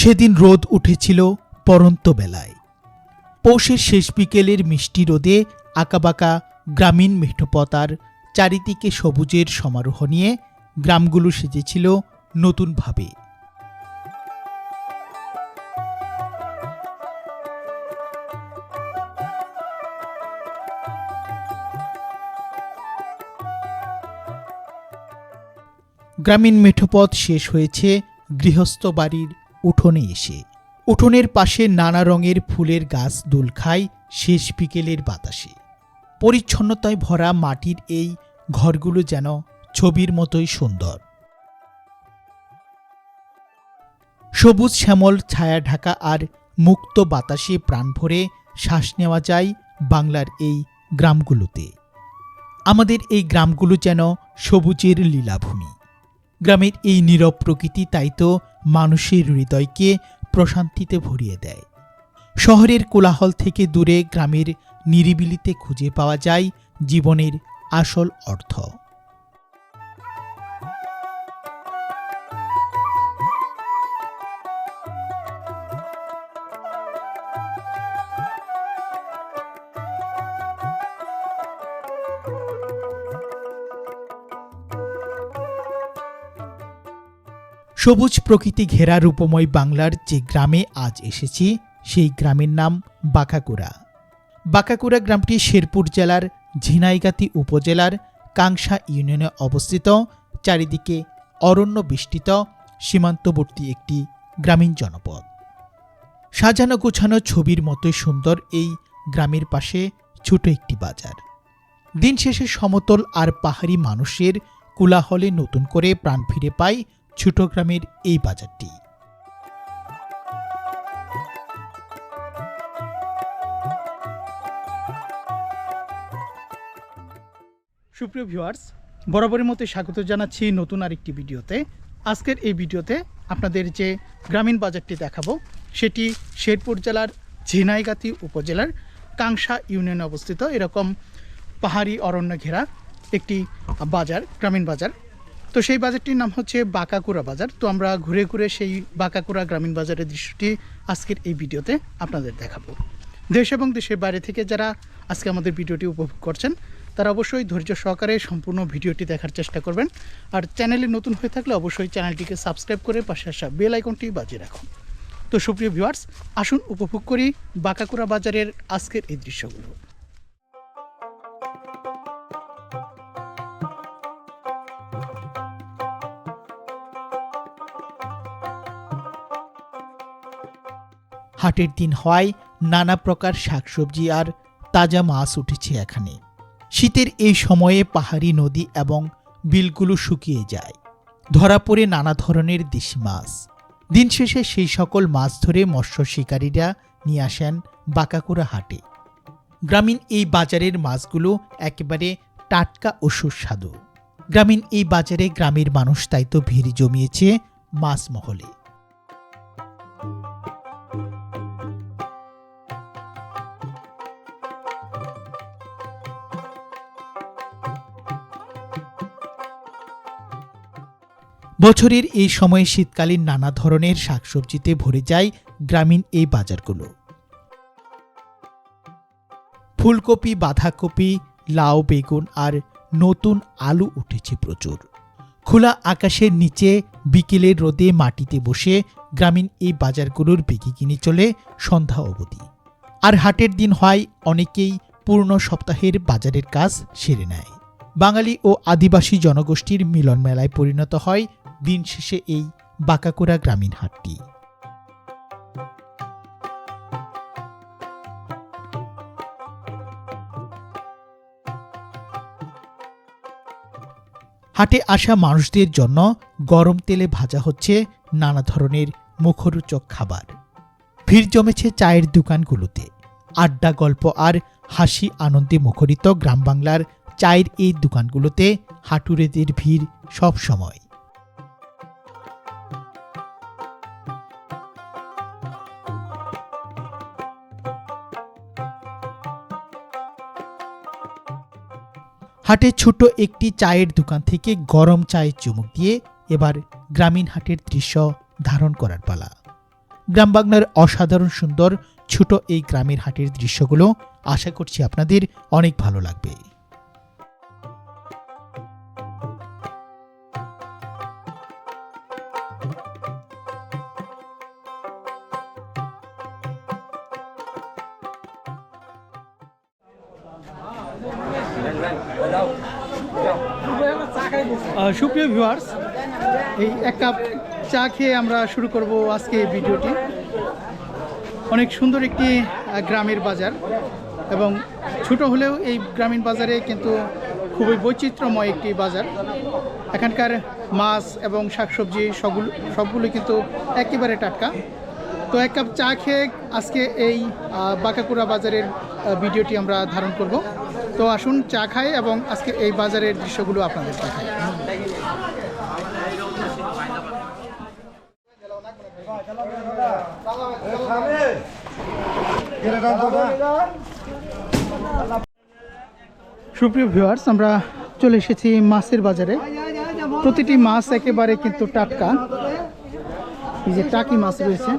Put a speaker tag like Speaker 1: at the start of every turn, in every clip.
Speaker 1: সেদিন রোদ উঠেছিল পরন্ত বেলায়। পৌষের শেষ বিকেলের মিষ্টি রোদে আঁকাবাঁকা গ্রামীণ মেঠোপথ আর চারিদিকে সবুজের সমারোহ নিয়ে গ্রামগুলো সেজেছিল নতুনভাবে। গ্রামীণ মেঠোপথ শেষ হয়েছে গৃহস্থ বাড়ির উঠোনে এসে। উঠোনের পাশে নানা রঙের ফুলের গাছ দোল খায় শেষ বিকেলের বাতাসে। পরিচ্ছন্নতায় ভরা মাটির এই ঘরগুলো যেন ছবির মতোই সুন্দর। সবুজ শ্যামল ছায়া ঢাকা আর মুক্ত বাতাসে প্রাণ ভরে শ্বাস নেওয়া যায় বাংলার এই গ্রামগুলোতে। আমাদের এই গ্রামগুলো যেন সবুজের লীলাভূমি। গ্রামের এই নীরব প্রকৃতি তাই তো মানুষের হৃদয়কে প্রশান্তিতে ভরিয়ে দেয়। শহরের কোলাহল থেকে দূরে গ্রামের নিরিবিলিতে খুঁজে পাওয়া যায় জীবনের আসল অর্থ। সবুজ প্রকৃতি ঘেরা রূপময় বাংলার যে গ্রামে আজ এসেছি সেই গ্রামের নাম বাঁকাকুড়া। বাঁকাকুড়া গ্রামটি শেরপুর জেলার ঝিনাইগাতি উপজেলার কাংসা ইউনিয়নে অবস্থিত। চারিদিকে অরণ্য বেষ্টিত সীমান্তবর্তী একটি গ্রামীণ জনপদ। সাজানো গোছানো ছবির মতোই সুন্দর এই গ্রামের পাশে ছোট একটি বাজার। দিন শেষে সমতল আর পাহাড়ি মানুষের কোলাহলে নতুন করে প্রাণ ফিরে পায় ছোট গ্রামের এই বাজারটি। সুপ্রিয় ভিউয়ার্স, বরাবরের মতো স্বাগত জানাচ্ছি নতুন আরেকটি ভিডিওতে। আজকের এই ভিডিওতে আপনাদের যে গ্রামীণ বাজারটি দেখাবো সেটি শেরপুর জেলার ঝিনাইগাতি উপজেলার কাংসা ইউনিয়নে অবস্থিত এরকম পাহাড়ি অরণ্য ঘেরা একটি বাজার, গ্রামীণ বাজার। তো সেই বাজারটির নাম হচ্ছে বাঁকাকুড়া বাজার। তো আমরা ঘুরে ঘুরে সেই বাঁকাকুড়া গ্রামীণ বাজারের দৃশ্যটি আজকের এই ভিডিওতে আপনাদের দেখাবো। দেশ এবং দেশের বাইরে থেকে যারা আজকে আমাদের ভিডিওটি উপভোগ করছেন তারা অবশ্যই ধৈর্য সহকারে সম্পূর্ণ ভিডিওটি দেখার চেষ্টা করবেন। আর চ্যানেলে নতুন হয়ে থাকলে অবশ্যই চ্যানেলটিকে সাবস্ক্রাইব করে পাশে আসা বেল আইকনটি বাজিয়ে রাখুন। তো সুপ্রিয় ভিউয়ার্স, আসুন উপভোগ করি বাঁকাকুড়া বাজারের আজকের এই দৃশ্যগুলো। হাটের দিন হওয়ায় নানা প্রকার শাকসবজি আর তাজা মাছ উঠেছে এখানে। শীতের এই সময়ে পাহাড়ি নদী এবং বিলগুলো শুকিয়ে যায়, ধরা পড়ে নানা ধরনের দেশি মাছ। দিন শেষে সেই সকল মাছ ধরে মৎস্য শিকারীরা নিয়ে আসেন বাঁকাকুড়া হাটে। গ্রামীণ এই বাজারের মাছগুলো একেবারে টাটকা ও সুস্বাদু। গ্রামীণ এই বাজারে গ্রামের মানুষ তাই তো ভিড় জমিয়েছে মাছ মহলে। বছরের এই সময়ে শীতকালীন নানা ধরনের শাকসবজিতে ভরে যায় গ্রামীণ এই বাজারগুলো। ফুলকপি, বাঁধাকপি, লাউ, বেগুন আর নতুন আলু উঠেছে প্রচুর। খোলা আকাশের নিচে বিকেলের রোদে মাটিতে বসে গ্রামীণ এই বাজারগুলোর বিক্রি কিনে চলে সন্ধ্যা অবধি। আর হাটের দিন হয় অনেকেই পূর্ণ সপ্তাহের বাজারের কাজ সেরে নেয়। বাঙালি ও আদিবাসী জনগোষ্ঠীর মিলন মেলায় পরিণত হয় দিন শেষে এই বাঁকাকুড়া গ্রামীণ হাটটি। হাটে আসা মানুষদের জন্য গরম তেলে ভাজা হচ্ছে নানা ধরনের মুখরোচক খাবার। ভিড় জমেছে চায়ের দোকানগুলোতে। আড্ডা, গল্প আর হাসি আনন্দে মুখরিত গ্রাম বাংলার চায়ের এই দোকানগুলোতে হাটুরেদের ভিড় সব সময়। হাটে ছোট একটি চায়ের দোকান থেকে গরম চায়ের চুমুক দিয়ে এবার গ্রামীণ হাটের দৃশ্য ধারণ করার পালা। গ্রাম বাংলার অসাধারণ সুন্দর ছোট এই গ্রামের হাটের দৃশ্যগুলো আশা করছি আপনাদের অনেক ভালো লাগবে। সুপ্রিয় ভিউয়ার্স, এই এক কাপ চা খেয়ে আমরা শুরু করব আজকে এই ভিডিওটি। অনেক সুন্দর একটি গ্রামের বাজার এবং ছোট হলেও এই গ্রামীণ বাজারে কিন্তু খুবই বৈচিত্র্যময় একটি বাজার। এখানকার মাছ এবং শাকসবজি সবগুলো কিন্তু একেবারে টাটকা। তো এক কাপ চা খেয়ে আজকে এই বাঁকাকুড়া বাজারের ভিডিওটি আমরা ধারণ করব। তো আসুন চা খাই এবং আজকে এই বাজারের দৃশ্যগুলো আপনাদের দেখাই। সুপ্রিয় ভিউয়ার্স, আমরা চলে এসেছি মাছের বাজারে। প্রতিটি মাছ একেবারে কিন্তু টাটকা। এই যে টাকি মাছ রয়েছে,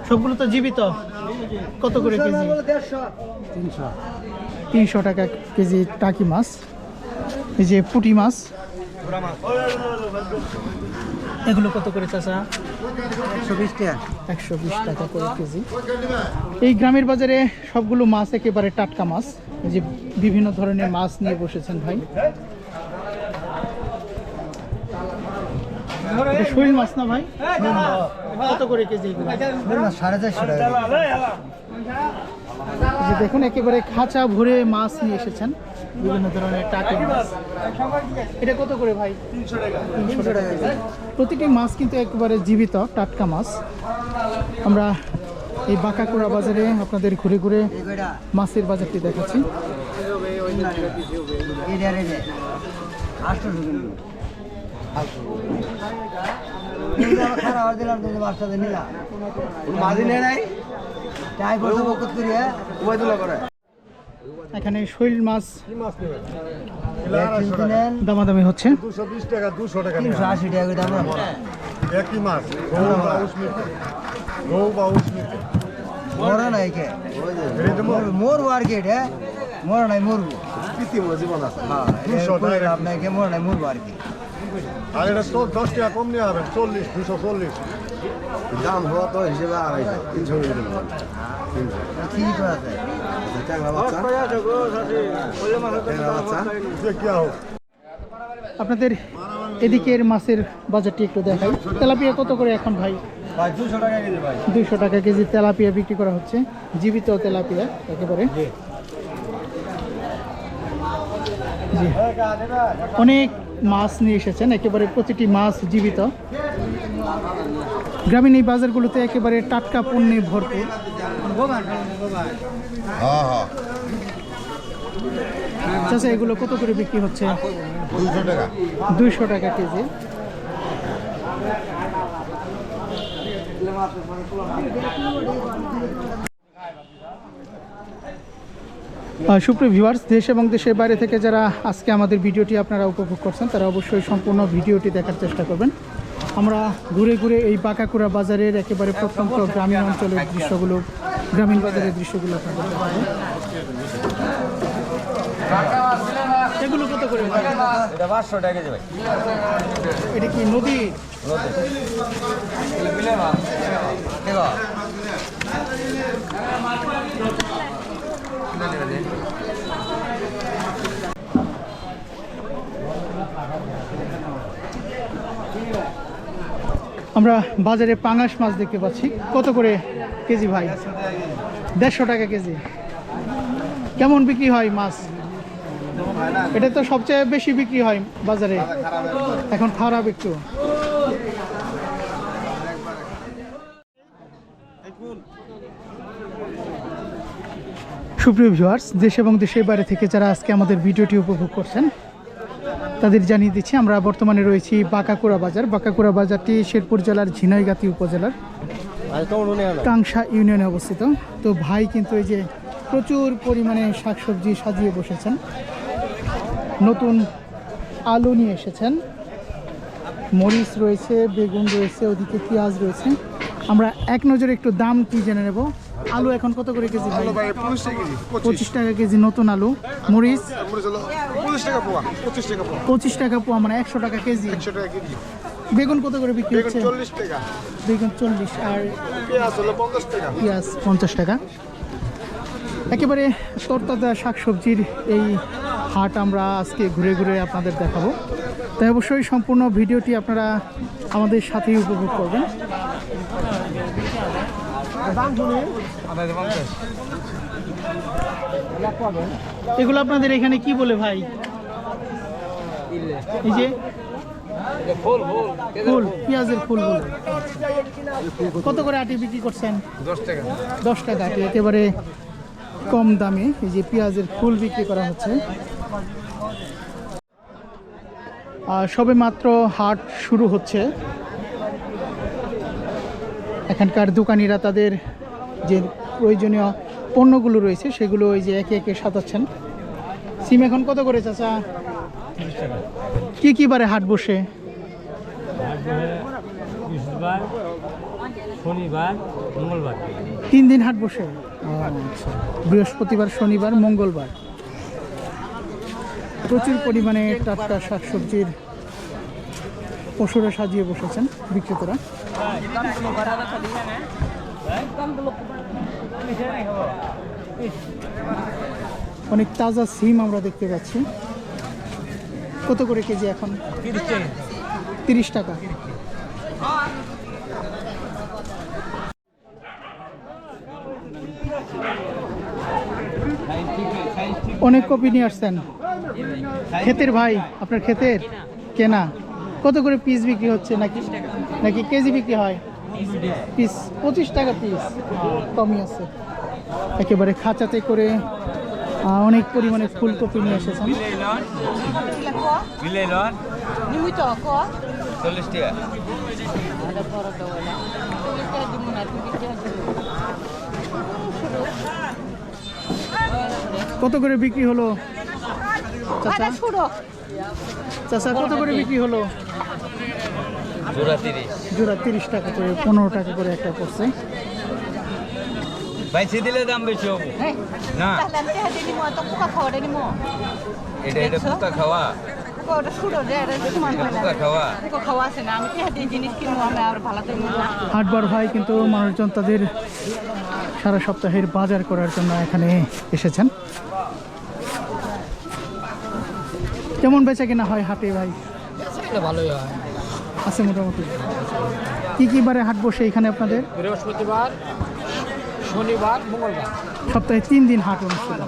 Speaker 1: সবগুলো তো জীবিত। কত করে কেজি? 300 টাকা কেজি টাকি মাছ। এই যে পুঁটি মাছ, এগুলো কত করে চাচা?
Speaker 2: 120 টাকা।
Speaker 1: 120 টাকা করে কেজি। এই গ্রামের বাজারে সবগুলো মাছ একেবারে টাটকা মাছ। এই যে বিভিন্ন ধরনের মাছ নিয়ে বসেছেন ভাই। শৈল মাছ না ভাই? কত করে কেজি?
Speaker 2: 450 টাকা।
Speaker 1: যে দেখুন একেবারে খাঁচা ভরে মাছ নিয়ে এসেছেন, বিভিন্ন ধরনের টাকি মাছ। এটা কত করে ভাই? 300 টাকা কেজি। প্রতিটি মাছ কিন্তু একেবারে জীবিত টাটকা মাছ। আমরা এই বাঁকাকুড়া বাজারে আপনাদের ঘুরে ঘুরে মাছের বাজারটি দেখাচ্ছি। এখানে শৈল মাছ দামাদামি হচ্ছে।
Speaker 3: 220 টাকা, 200 টাকা,
Speaker 2: 380 টাকা দাম।
Speaker 3: একই মাছ, রৌ বা উসমিতে।
Speaker 2: মরা নাই কে? মরবো আর কি এটা? মরা নাই, মরবো।
Speaker 3: জীবন আছে।
Speaker 2: হ্যাঁ,
Speaker 3: 200 টাকা।
Speaker 2: আপনাকে মরা নাই, মরবো আর কি।
Speaker 3: আর এটা 10 টাকা কম নিয়ে হবেন, 40, 240।
Speaker 4: দাম হওয়া তো হিসেবে 250 300 করে দিলাম।
Speaker 2: কি করা যায়?
Speaker 4: ট্যাংরা বাচ্চা, ট্যাংরা বাচ্চা।
Speaker 3: যে কি হোক।
Speaker 1: আপনাদের এদিকের মাছের বাজারটি একটু দেখাই। তেলাপিয়া কত করে এখন ভাই?
Speaker 2: ভাই 200 টাকা কেজি ভাই।
Speaker 1: 200 টাকা কেজি তেলাপিয়া বিক্রি করা হচ্ছে, জীবিত তেলাপিয়া একেবারে। জি, অনেক মাছ নিয়ে এসেছেন, একেবারে প্রতিটি মাছ জীবিত। গ্রামীণ এই বাজারগুলোতে একেবারে টাটকা পণ্যে ভরপুর। চাচা, এগুলো কত করে বিক্রি হচ্ছে?
Speaker 4: 200 টাকা।
Speaker 1: 200 টাকা কেজি। সুপ্রিয় ভিউয়ার্স, দেশ এবং দেশের বাইরে থেকে যারা আজকে আমাদের ভিডিওটি আপনারা উপভোগ করছেন, তারা অবশ্যই সম্পূর্ণ ভিডিওটি দেখার চেষ্টা করবেন। আমরা ঘুরে ঘুরে এই বাঁকাকুড়া বাজারের একেবারে প্রত্যন্ত গ্রামীণ অঞ্চলের দৃশ্যগুলো, গ্রামীণ বাজারের দৃশ্যগুলো আপনাদের দেখাবো। এগুলো কত করে?
Speaker 2: এটা 500 টাকা কেজি ভাই।
Speaker 1: এটা কি নদী? আমরা বাজারে পাঙাশ মাছ দেখতে পাচ্ছি। কত করে কেজি ভাই? 150 টাকা কেজি। কেমন বিক্রি হয় মাছ? এটা তো সবচেয়ে বেশি বিক্রি হয় বাজারে, এখন খারাপ একটু। সুপ্রিয় ভিউয়ার্স, দেশ এবং দেশের বাইরে থেকে যারা আজকে আমাদের ভিডিওটি উপভোগ করছেন, তাদের জানিয়ে দিচ্ছি আমরা বর্তমানে রয়েছি বাঁকাকুড়া বাজার। বাঁকাকুড়া বাজারটি শেরপুর জেলার ঝিনাইগাতি উপজেলার কাংসা ইউনিয়নে অবস্থিত। তো ভাই কিন্তু এই যে প্রচুর পরিমাণে শাকসবজি সাজিয়ে বসেছেন। নতুন আলু নিয়ে এসেছেন, মরিচ রয়েছে, বেগুন রয়েছে, ওদিকে পেঁয়াজ রয়েছে, আমরা এক নজরে একটু দাম কি জেনে নেব। আলু এখন কত করে কেজি ভাই?
Speaker 3: আলু ভাই 25 টাকা কেজি
Speaker 1: 25 টাকা কেজি নতুন আলু। মরিচ
Speaker 3: মরিচ হলো 25 টাকা পোয়া 25 টাকা পোয়া
Speaker 1: 25 টাকা পোয়া, মানে 100 টাকা কেজি।
Speaker 3: 100 টাকা কেজি
Speaker 1: বেগুন কত করে বিক্রি
Speaker 3: বেগুন
Speaker 1: হচ্ছে?
Speaker 3: 40 টাকা
Speaker 1: বেগুন 40, আর
Speaker 3: পেঁয়াজ হলো 50 টাকা
Speaker 1: পেঁয়াজ 50 টাকা। একেবারে তরতাজা শাকসবজির এই হাট আমরা আজকে ঘুরে ঘুরে আপনাদের দেখাবো, তাই অবশ্যই সম্পূর্ণ ভিডিওটি আপনারা আমাদের সাথেই উপভোগ করবেন। এগুলো আপনাদের এখানে কি বলে ভাই? এই যে ফুল, পেঁয়াজের ফুল বলে। কত করে আটি বিক্রি করছেন?
Speaker 3: 10 টাকা
Speaker 1: 10 টাকা আটি, একেবারে কম দামে এই যে পেঁয়াজের ফুল বিক্রি করা হচ্ছে। সবে মাত্র হাট শুরু হচ্ছে। এখানকার দোকানিরা তাদের যে প্রয়োজনীয় পণ্যগুলো রয়েছে সেগুলো ওই যে একে একে সাজাচ্ছেন। সিম এখন কত করে চাচা? কি কি বারে হাট বসে?
Speaker 5: বৃহস্পতিবার, শনিবার, মঙ্গলবার।
Speaker 1: 3 দিন হাট বসে। আচ্ছা, বৃহস্পতিবার, শনিবার, মঙ্গলবার। প্রচুর পরিমাণে টাটকা শাকসবজির পশুরা সাজিয়ে বসেছেন বিক্রেতারা। অনেক তাজা সিম আমরা দেখতে পাচ্ছি। কত করে কেজি এখন? 30 টাকা। অনেক কপি নিয়ে আসছেন ক্ষেতের ভাই, আপনার ক্ষেতের কেনা। কত করে পিস বিক্রি হচ্ছে নাকি নাকি কেজি বিক্রি হয়? পিস 25 টাকা পিস, কমই আছে। একেবারে খাঁচাতে করে অনেক পরিমাণে ফুলকপি নিয়ে এসেছেন। কত করে বিক্রি হলো চাচা? চাচা কত করে বিক্রি হলো? জোড়া 30 টাকা করে, 15 টাকা করে একটা পড়ছে।
Speaker 5: বাইছে দিলে দাম বেশি হবে না। এটা এটা কুকা খাওয়া কুকা খাওয়া।
Speaker 1: হাটবার ভাই কিন্তু মানুষজন তাদের সারা সপ্তাহের বাজার করার জন্য এখানে এসেছেন। কেমন বেচা কিনা হয় হাটে ভাই?
Speaker 5: ভালোই হয়।
Speaker 1: আছে মোটামুটি। কি কি বারে হাট বসে এখানে আপনাদের?
Speaker 5: বৃহস্পতিবার, শনিবার, মঙ্গলবার।
Speaker 1: সপ্তাহে 3 দিন হাট অনুষ্ঠিত।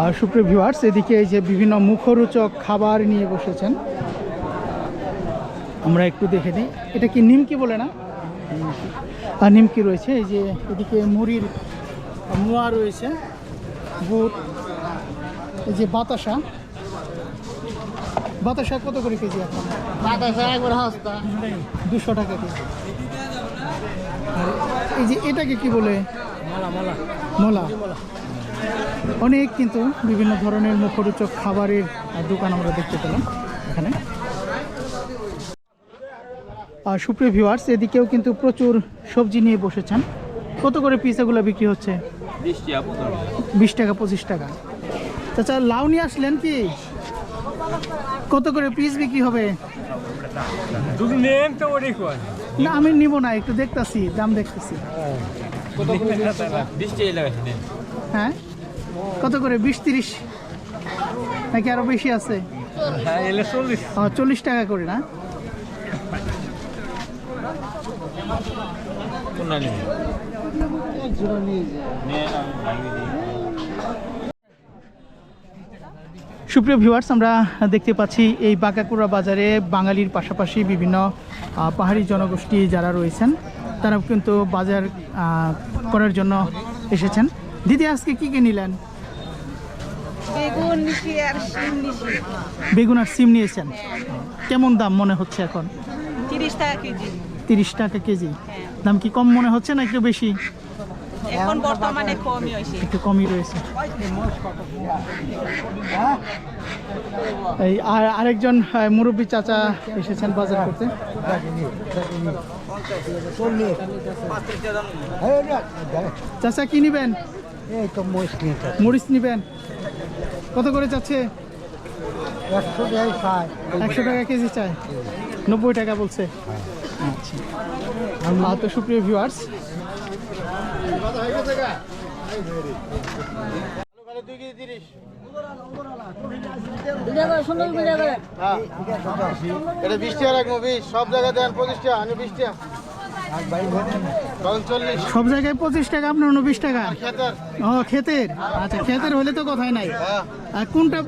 Speaker 1: আর সুপ্রিয় ভিউয়ার্স, এদিকে এই যে বিভিন্ন মুখরোচক খাবার নিয়ে বসেছেন, আমরা একটু দেখে নিই। এটা কি নিমকি বলে না? আর নিমকি রয়েছে। এই যে এদিকে মুড়ির মোয়া রয়েছে, বুট, এই যে বাতাসা। বাতাসা কত করে কেজি এখন? 200 টাকা কেজি। আর এই যে এটাকে কি বলে? মলা। অনেক কিন্তু বিভিন্ন ধরনের মুখরোচক খাবারের দোকান আমরা দেখতে পেলাম এখানে। আর সুপ্রিয় ভিউয়ার্স, এদিকেও কিন্তু প্রচুর সবজি নিয়ে বসেছেন। কত করে পিস এগুলো বিক্রি হচ্ছে? 20 টাকা 25 টাকা। চাচা লাউ নিয়ে আসলেন কি? কত করে পিস বিক্রি হবে? না আমি নিব না, একটু দেখতেছি, দাম দেখতেছি। হ্যাঁ কত করে? 20-30 নাকি আরো বেশি আছে? 40 টাকা করে না? সুপ্রিয় ভিউয়ার্স, আমরা দেখতে পাচ্ছি এই বাঁকাকুড়া বাজারে বাঙালির পাশাপাশি বিভিন্ন পাহাড়ি জনগোষ্ঠী যারা রয়েছেন তারা কিন্তু বাজার করার জন্য এসেছেন। দিদি আজকে কি কি নিলেন? বেগুন আর সিম নিয়েছেন। কেমন দাম মনে হচ্ছে এখন?
Speaker 6: 30 টাকা কেজি।
Speaker 1: 30 টাকা কেজি। দাম কি কম মনে হচ্ছে না একটু বেশি?
Speaker 6: এখন বর্তমানে কমই হয়েছে।
Speaker 1: একটু কমই রয়েছে। এই আর আরেকজন মুরব্বী চাচা এসেছেন বাজার করতে। চাচা কি নিবেন?
Speaker 2: এই তো মুসলিম
Speaker 1: মরিচ নিবেন? কত করে যাচ্ছে?
Speaker 2: 100 টাকায় খায়
Speaker 1: 100 টাকা কেজি চাই, 90 টাকা বলছে। আচ্ছা, তো সুপ্রিয় ভিউয়ার্স,
Speaker 3: এটা 20 টাকা রাখবো, 20 সব জায়গায় দেন 25 টাকা, আমি 20 টাকা তখন 40
Speaker 1: সব জায়গায় 25 টাকা, আপনার 29 টাকা।
Speaker 3: খেতার
Speaker 1: ও ক্ষেতের, আচ্ছা ক্ষেতের হলে তো কথাই নাই। আর কোনটা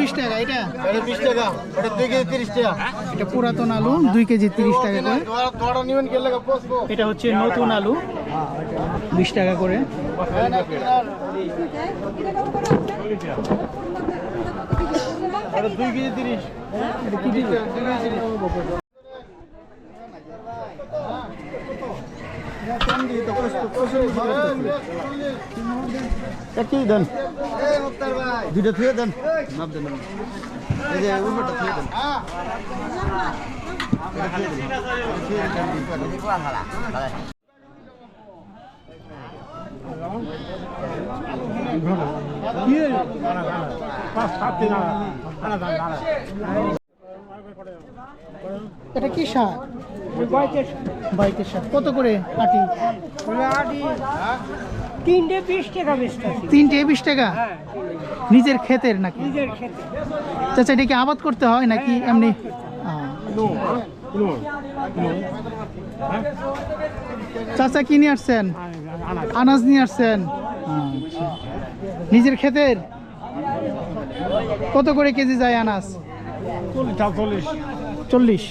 Speaker 1: 20 টাকা? এটা
Speaker 3: এটা 20 টাকা, এটা 2 কেজি 30 টাকা।
Speaker 1: এটা পুরাতন আলু 2 কেজি 30 টাকা করে।
Speaker 3: তোরা নিবেন কে লাগা পচবো।
Speaker 1: এটা হচ্ছে নতুন আলু 20 টাকা করে।
Speaker 3: এটা 2 কেজি 30।
Speaker 1: এটা কি দিল?
Speaker 3: 2 কেজি 30।
Speaker 2: কি দেন দুইটা থুয়ে দেন মাপ দেন এই যে উল্টোটা থুয়ে দেন
Speaker 1: এটা কি শাক? বাইকের শাক। কত করে আটি?
Speaker 2: তিনটে 20 টাকা বেচতেছি
Speaker 1: 3টে 20 টাকা। নিজের ক্ষেতের নাকি?
Speaker 2: নিজের খেতে
Speaker 1: চাচা এটা কি আবাদ করতে হয় নাকি এমনি? চাচা কি নিয়ে আসছেন? আনাজ নিয়ে আসছেন। আচ্ছা। নিজের ক্ষেতের? কত করে কেজি যায় আনাজ? 40।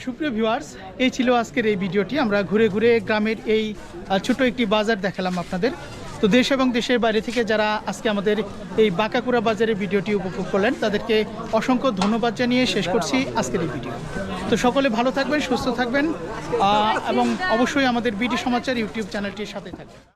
Speaker 1: সুপ্রিয় ভিউয়ার্স, এই ছিল আজকের এই ভিডিওটি। আমরা ঘুরে ঘুরে গ্রামের এই ছোট একটি বাজার দেখালাম আপনাদের। তো দেশ এবং দেশের বাইরে থেকে যারা আজকে আমাদের এই বাঁকাকুড়া বাজারের ভিডিওটি উপভোগ করলেন, তাদেরকে অসংখ্য ধন্যবাদ জানিয়ে শেষ করছি আজকের এই ভিডিও। তো সকলে ভালো থাকবেন, সুস্থ থাকবেন এবং অবশ্যই আমাদের বিডি সমাচার ইউটিউব চ্যানেলটির সাথে থাকবেন।